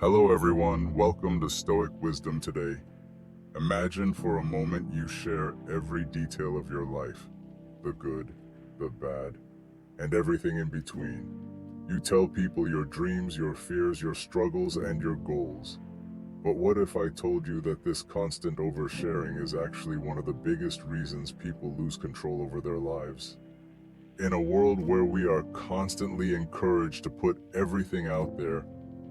Hello everyone, welcome to Stoic Wisdom Today. Imagine for a moment you share every detail of your life, the good, the bad, and everything in between. You tell people your dreams, your fears, your struggles, and your goals. But what if I told you that this constant oversharing is actually one of the biggest reasons people lose control over their lives? In a world where we are constantly encouraged to put everything out there,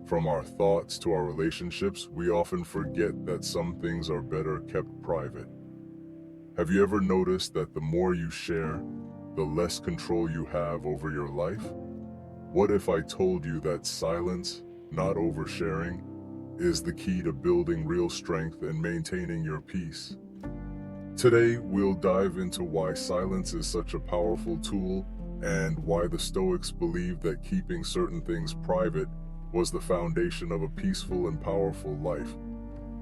from our thoughts to our relationships, we often forget that some things are better kept private. Have you ever noticed that the more you share, the less control you have over your life? What if I told you that silence, not oversharing, is the key to building real strength and maintaining your peace? Today, we'll dive into why silence is such a powerful tool and why the Stoics believe that keeping certain things private was the foundation of a peaceful and powerful life.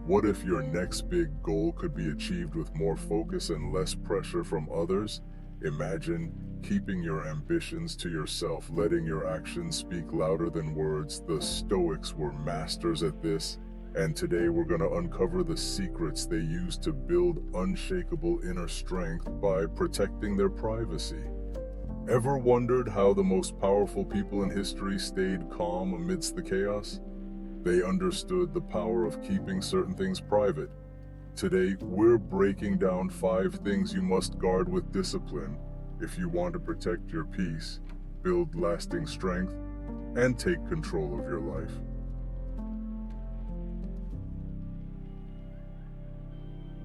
What if your next big goal could be achieved with more focus and less pressure from others? Imagine keeping your ambitions to yourself, letting your actions speak louder than words. The Stoics were masters at this, and today we're going to uncover the secrets they used to build unshakable inner strength by protecting their privacy. Ever wondered how the most powerful people in history stayed calm amidst the chaos? They understood the power of keeping certain things private. Today, we're breaking down 5 things you must guard with discipline if you want to protect your peace, build lasting strength, and take control of your life.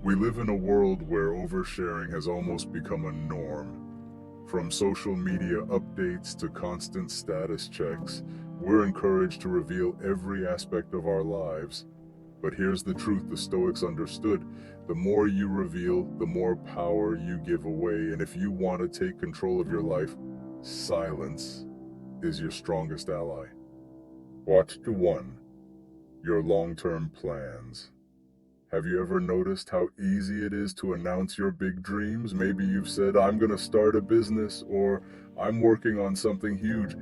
We live in a world where oversharing has almost become a norm. From social media updates to constant status checks, we're encouraged to reveal every aspect of our lives. But here's the truth the Stoics understood. The more you reveal, the more power you give away. And if you want to take control of your life, silence is your strongest ally. Watch to 1. Your long-term plans. Have you ever noticed how easy it is to announce your big dreams? Maybe you've said, I'm going to start a business, or I'm working on something huge.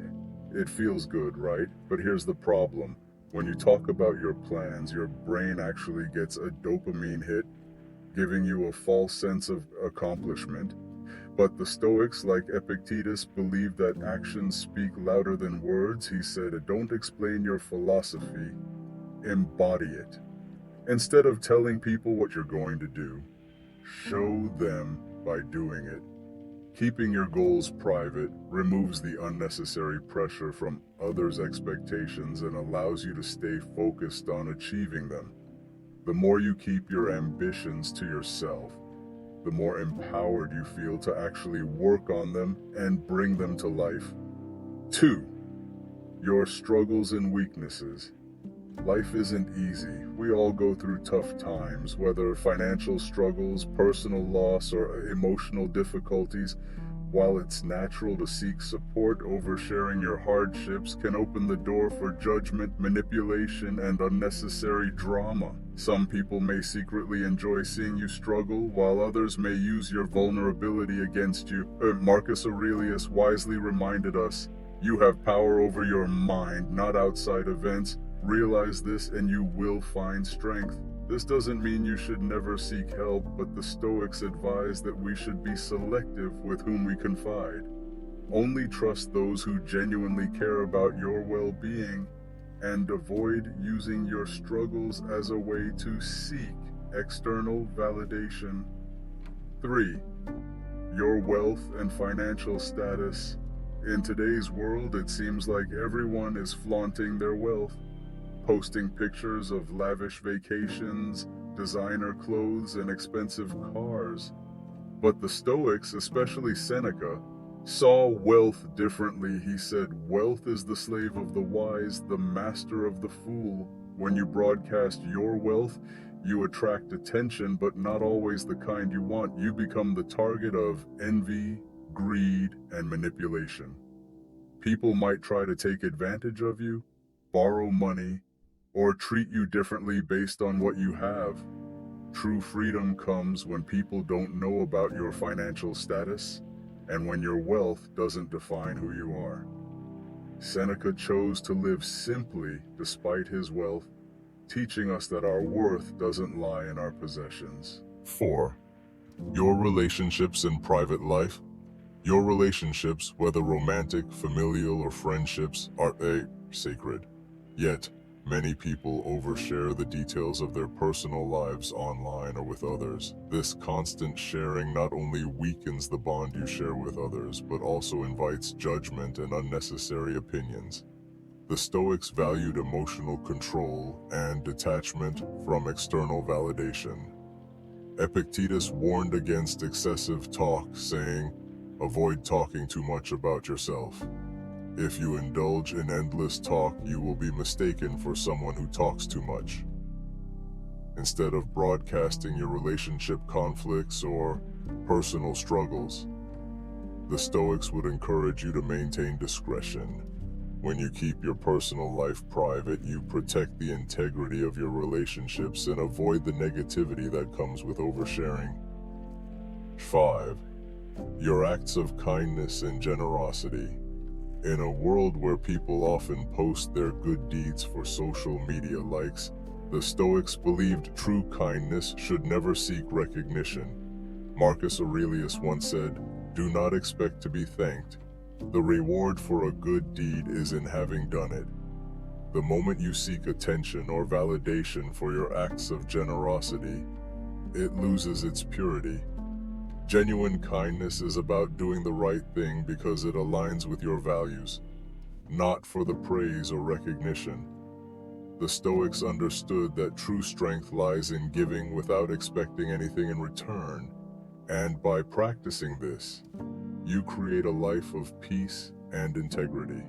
It feels good, right? But here's the problem. When you talk about your plans, your brain actually gets a dopamine hit, giving you a false sense of accomplishment. But the Stoics, like Epictetus, believed that actions speak louder than words. He said, don't explain your philosophy, embody it. Instead of telling people what you're going to do, show them by doing it. Keeping your goals private removes the unnecessary pressure from others' expectations and allows you to stay focused on achieving them. The more you keep your ambitions to yourself, the more empowered you feel to actually work on them and bring them to life. 2. Your struggles and weaknesses. Life isn't easy. We all go through tough times, whether financial struggles, personal loss, or emotional difficulties. While it's natural to seek support, oversharing your hardships can open the door for judgment, manipulation, and unnecessary drama. Some people may secretly enjoy seeing you struggle, while others may use your vulnerability against you. Marcus Aurelius wisely reminded us, you have power over your mind, not outside events. Realize this and you will find strength. This doesn't mean you should never seek help, but the Stoics advise that we should be selective with whom we confide. Only trust those who genuinely care about your well-being, and avoid using your struggles as a way to seek external validation. 3. Your wealth and financial status. In today's world, it seems like everyone is flaunting their wealth, posting pictures of lavish vacations, designer clothes, and expensive cars. But the Stoics, especially Seneca, saw wealth differently. He said, wealth is the slave of the wise, the master of the fool. When you broadcast your wealth, you attract attention, but not always the kind you want. You become the target of envy, greed, and manipulation. People might try to take advantage of you, borrow money, or treat you differently based on what you have. True freedom comes when people don't know about your financial status and when your wealth doesn't define who you are. Seneca chose to live simply despite his wealth, teaching us that our worth doesn't lie in our possessions. 4. Your relationships in private life. Your relationships, whether romantic, familial, or friendships, are sacred. Yet, many people overshare the details of their personal lives online or with others. This constant sharing not only weakens the bond you share with others, but also invites judgment and unnecessary opinions. The Stoics valued emotional control and detachment from external validation. Epictetus warned against excessive talk, saying, "Avoid talking too much about yourself. If you indulge in endless talk, you will be mistaken for someone who talks too much." Instead of broadcasting your relationship conflicts or personal struggles, the Stoics would encourage you to maintain discretion. When you keep your personal life private, you protect the integrity of your relationships and avoid the negativity that comes with oversharing. 5. Your acts of kindness and generosity. In a world where people often post their good deeds for social media likes, the Stoics believed true kindness should never seek recognition. Marcus Aurelius once said, "Do not expect to be thanked. The reward for a good deed is in having done it." The moment you seek attention or validation for your acts of generosity, it loses its purity. Genuine kindness is about doing the right thing because it aligns with your values, not for the praise or recognition. The Stoics understood that true strength lies in giving without expecting anything in return, and by practicing this, you create a life of peace and integrity.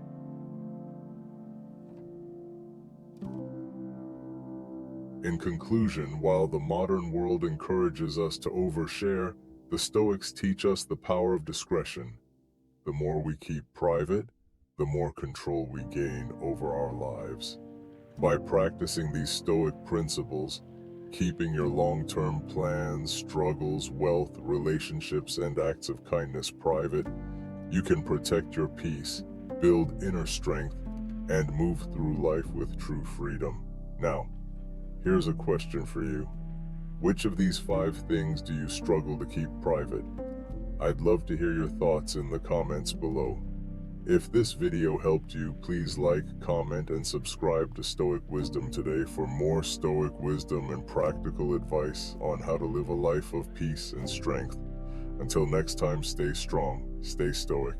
In conclusion, while the modern world encourages us to overshare, the Stoics teach us the power of discretion. The more we keep private, the more control we gain over our lives. By practicing these Stoic principles, keeping your long-term plans, struggles, wealth, relationships, and acts of kindness private, you can protect your peace, build inner strength, and move through life with true freedom. Now, here's a question for you. Which of these 5 things do you struggle to keep private? I'd love to hear your thoughts in the comments below. If this video helped you, please like, comment, and subscribe to Stoic Wisdom Today for more Stoic wisdom and practical advice on how to live a life of peace and strength. Until next time, stay strong, stay stoic.